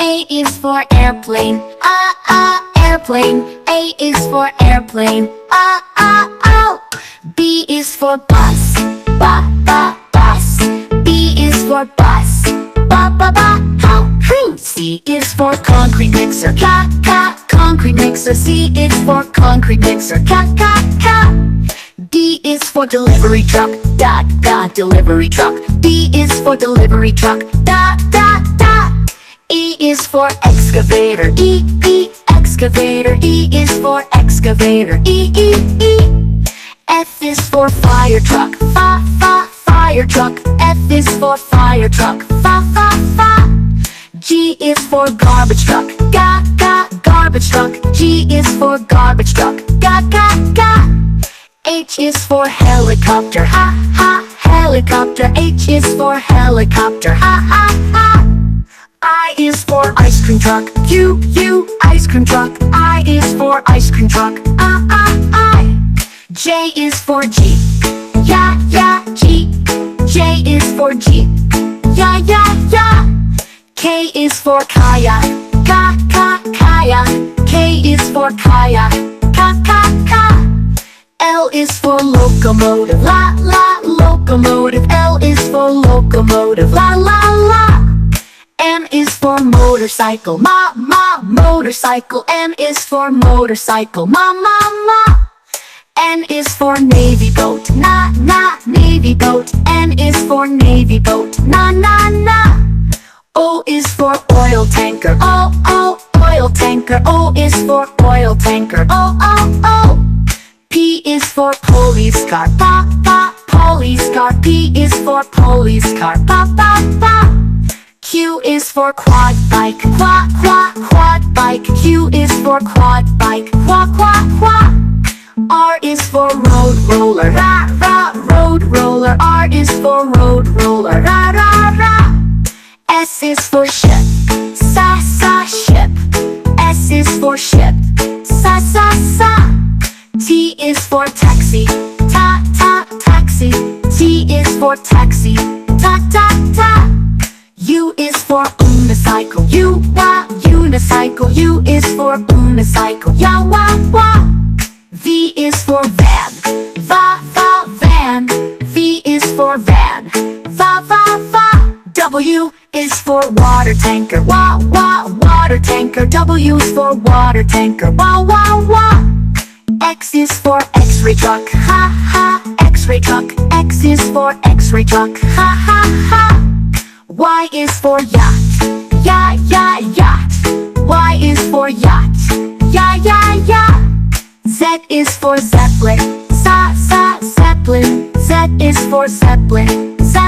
A is for airplane, airplane. A is for airplane, oh. B is for bus, bus. B is for bus, how. C is for concrete mixer, concrete mixer. C is for concrete mixer, D is for delivery truck, delivery truck. D is for delivery truck, E is for excavator, excavator. E is for excavator, E. F is for fire truck, fire truck. F is for fire truck, fa. G is for garbage truck, garbage truck. G is for garbage truck, ga. H is for helicopter, helicopter. H is for helicopter, ha. I is for ice cream truck, ice cream truck. I is for ice cream truck, I. J is for Jeep, Jeep. J is for Jeep, yeah. K is for kayak, kayak. K is for kayak, ka. L is for locomotive, locomotive. L is for locomotive, la. M is for motorcycle, motorcycle. M is for motorcycle, ma. N is for navy boat, na. Navy boat. N is for navy boat, na. O is for oil tanker, oh. Oil tanker. O is for oil tanker, oh. P is for police car, police car. P is for police car, pa. Q is for quad bike, quad bike. Q is for quad bike, qua. R is for road roller, road roller. R is for road roller, ra. S is for ship, sa, ship. S is for ship, sa. T is for taxi, ta, taxi. T is for taxi, ta. U is for unicycle, unicycle. U is for unicycle, ya, wa. V is for van, van. V is for van, va. W is for water tanker, water tanker. W is for water tanker, wa. X is for X-ray truck, X-ray truck. X is for X-ray truck, ha. Y is for yacht, yacht. Y is for yacht, yeah. Z is for zeppelin, sa, zeppelin. Z is for zeppelin, sa.